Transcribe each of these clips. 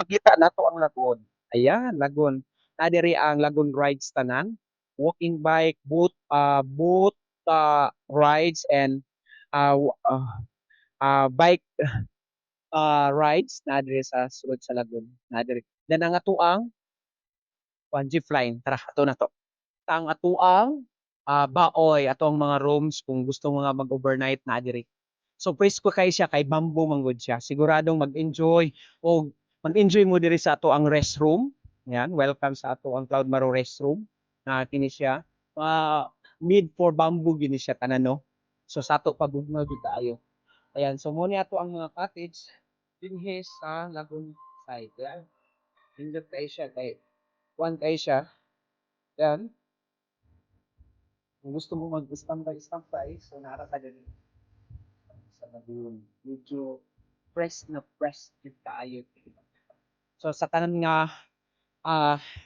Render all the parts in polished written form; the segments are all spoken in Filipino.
ipakita nato ang lagon. Ayan, lagon. Na diri ang lagon rides tanan, walking bike, boat rides and bike rides na diri sa sulod sa lagon. Na diri. Then ang atuang jeep line. Tara, ato na to. Ang atuang baoy, atong mga rooms kung gusto mo nga mag-overnight na diri. So presko kay siya kay bamboo manggod siya. Siguradong mag-enjoy o mag-enjoy mo diri sa ato ang restroom. Yan, welcome sa ato ang Cloud Maro restroom. Na kini siya mid for bamboo gini siya tanan no. So sa ato pagugma gid ayo. Ayan, so mo ni ato ang mga cottage dinhi sa Lagoon side. Yan. Indot kay siya kay one kay siya. Yan. Kung gusto mo mag-standby, so nara ka diri sa Lagoon. Medyo press yung kaayo. So sa tanan nga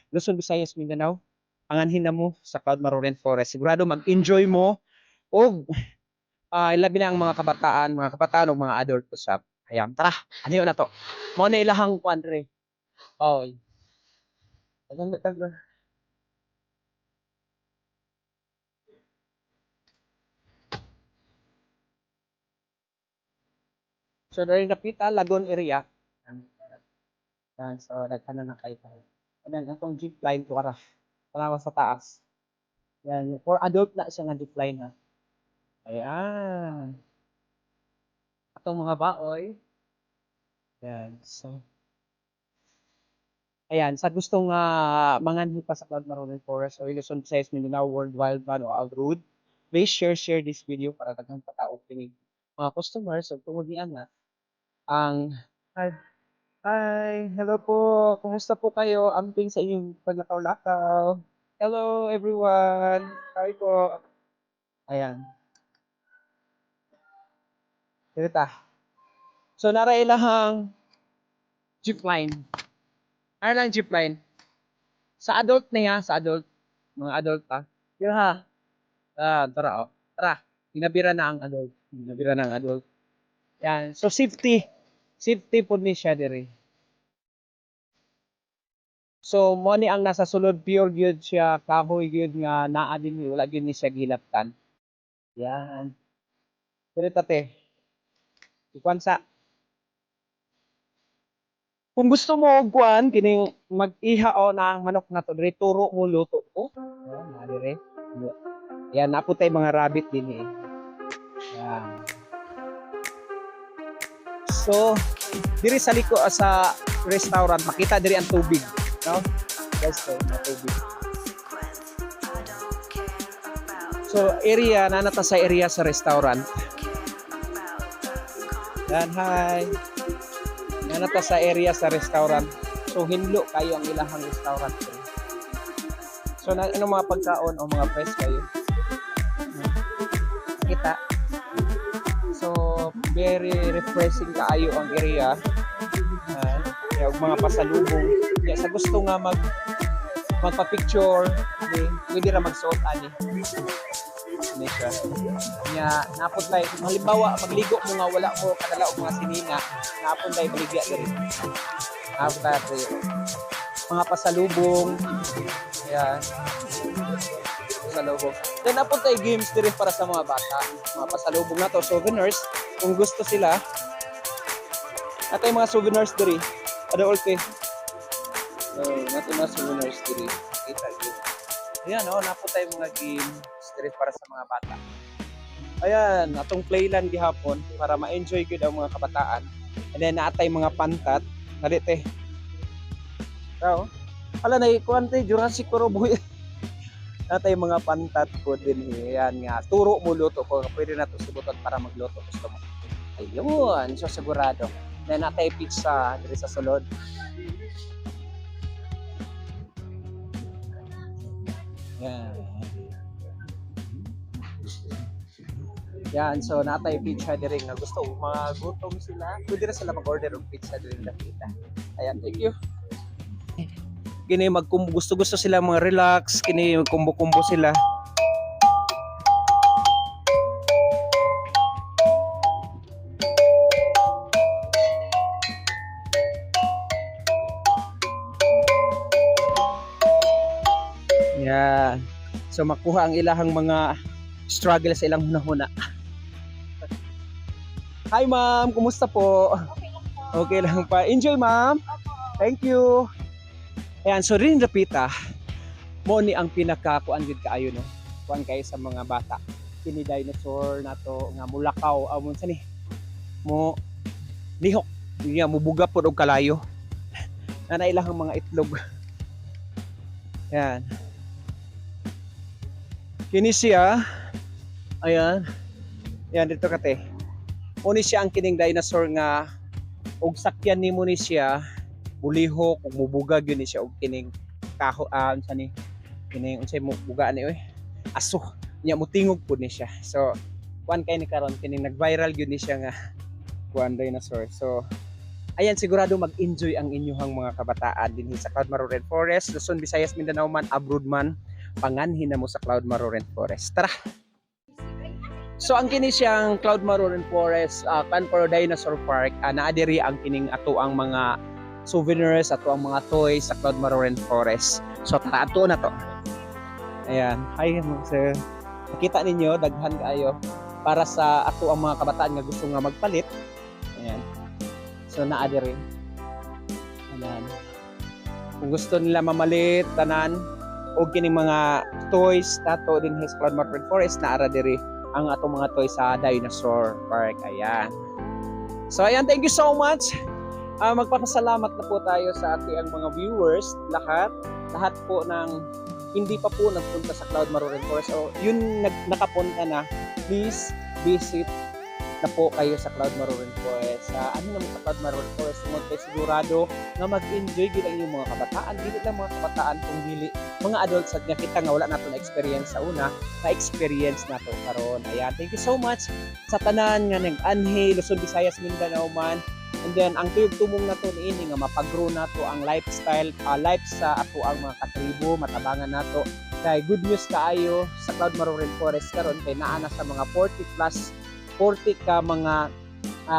Luzon, Visayas, Mindanao, anganhin na mo sa Cloud Maroren Forest. Sigurado mag-enjoy mo o ilabi na ang mga kabataan o mga adult usap. Ayan, tara, ano yun na to? Mo na ilahang kwadre. Oh. So, dari napita, Lagon area. Yan, so, nagkana na kayo tayo. Ayan, itong jeep line to kara. Tanawa sa taas. Yan, for adult na siya nga jeep line ha. Ayan. Itong mga baoy. Yan, so. Ayan, sa gustong manganhi pa sa Cloud Maroon Forest o Luzon, Visayas, Mindanao, World Wildman o Outroad, please share this video para daghang patao kining mga customers o tungod niya nga ang hi, hello po, kumusta po kayo? Amping sa inyong paglakaw-lakaw. Hello everyone. Hi po. Ayan. Dito. So nara ilahang jeep line. Ano lang jeep line? Sa adult niya, sa adult, mga adult pa. Yun ha. Tara oh. Tara. Hinabira na ang adult. Hinabira na ang adult. Yan. So safety. Safety po ni siya diri. So mo ni ang nasa sulod pure gyud siya kahoy gyud nga naa din wala gyud ni siya gilaptan. Yan. Pero tate. Ikuan sa kung gusto mo og kuan kini mag-iha o na manok na to diri turo mo luto ko. Yan, na diri. Yan, naputay mga rabbit din eh. Yan. So, diri sa liko sa restaurant, makita diri ang tubig, no? Guys, so, na tubig. So, area na nata sa area sa restaurant. Yan, hi. Na nata sa area sa restaurant. So, hinlo kayo ang ilahang restaurant. So, na ano mga pagkaon o mga press kayo? Kita. So, very refreshing kaayo ang area. Kaya mga pasalubong. Kaya sa gusto nga magpa-picture, pwede ra magsuot ani. Ni siya. Nya napod tay halimbawa magligo mo nga wala mo kadala og mga sinina, napod tay baligya diri. Napod tay mga pasalubong. Kaya pasalubong. Then napod tay games diri para sa mga bata. Mga pasalubong na to, souvenirs kung gusto sila. Natay mga souvenirs diri. Ada ulte. So, natay mga souvenirs diri. Kita diri. Ayan, napod tay mga games diri para sa mga bata. Ayan, atong playland gihapon para ma-enjoy gyud ang mga kabataan. And then naatay mga pantat, dali te. Tao. Ala na ikuan te Jurassic World boy. Natay mga pantat ko din. Ayan nga, turo mo luto ko, pwede na to subuton para magluto gusto mo. Ayun, so sigurado. Then natay pizza diri sa sulod. Yan. Yan, so natay pizza diri nga gusto mga gutom sila. Pwede na sila mag-order ng pizza diri nakita. Ayan, thank you. Kini gusto sila mga relax, kini kumbo-kumbo sila. Ayan. So makuha ang ilahang mga struggle sa ilang hunahuna. Hi ma'am, kumusta po? Okay lang pa. Enjoy ma'am. Thank you. Ayan, so rin Rapita, mo ni ang pinakakuan gid kaayo no. Kuan kay sa mga bata. Kini dinosaur nato nga mulakaw amon sa ni. Mo lihok. Niya mubuga pod og kalayo. Na ilahang mga itlog. Ayan. Kini siya. Ayan. Ayan dito kate. Muni siya ang kining dinosaur nga og sakyan nimo ni siya bulihok ug mubugag yun ni siya og kining kaho unsa ni kining unsay mubuga ni oy aso nya mutingog pud ni siya. So kuan kay ni karon kining nag-viral gyud ni siya nga kuan dinosaur. So ayan, sigurado mag-enjoy ang inyong mga kabataan din sa Cloud Maroren Forest, Luzon, Visayas, Mindanao man, abroad man, panganhin na mo sa Cloud Maroren Forest. Tara! So ang kini siyang Cloud Maroren Forest, Canporo Dinosaur Park, naadiri ang kining ato ang mga souvenirs, ato ang mga toys sa Cloud Maroren Forest. So tara ato na to. Ayan, hi sir. Nakita ninyo, daghan kayo para sa ato ang mga kabataan nga gusto nga magpalit. Ayan. So naadiri. Ayan. Kung gusto nila mamalit, tanan, o kining mga toys, tato din sa Cloud Maroren Forest, naara diri ang atong mga toys sa Dinosaur Park. Ayan. So ayan, thank you so much. Magpapasalamat na po tayo sa ating mga viewers, lahat po ng hindi pa po nagpunta sa Cloud Maroren Forest o yun nakapunta na, please visit na po kayo sa Cloud Maroren Forest. Ano naman sa Cloud Maroren Forest, tungod kayo sigurado na mag-enjoy gid ang inyong mga kabataan, dili lang mga kabataan kung dili mga adults at nakita nga wala nato na experience sa una, na-experience nato karon. Ayan, thank you so much sa tanan nga nag-anhi, Luzon, Visayas, Mindanao man. And then ang tuyog tumong nato niini nga mapag-grow nato ang lifestyle, life sa ato ang mga katribo, matabangan nato. Kay good news kaayo sa Cloud Maroren Forest karon kay naa na sa mga 40 ka mga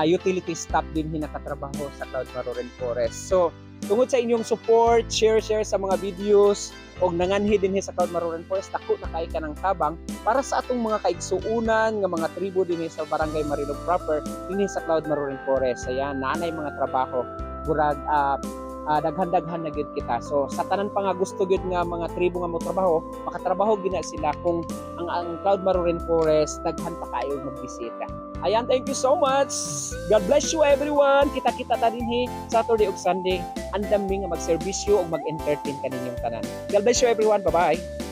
utility staff din hinakatrabaho sa Cloud Maroren Forest. So, tungod sa inyong support, share sa mga videos, og nanganhi din sa Cloud Maroren Forest, dako na kay ka ng tabang para sa atong mga kaigsuunan nga mga tribo din sa Barangay Marilog proper din sa Cloud Maroren Forest. Ayan, naanay mga trabaho. Burag daghan-daghan na gid kita. So sa tanan pa nga gusto gid nga mga tribo nga mo trabaho, makatrabaho gid na sila kung ang Cloud Maroren Forest daghan pa kayo magbisita. Ayan, thank you so much. God bless you everyone. Kita-kita ta dinhi Saturday ug Sunday. Andam mi nga magserbisyo ug mag-entertain kaninyong tanan. God bless you everyone. Bye-bye.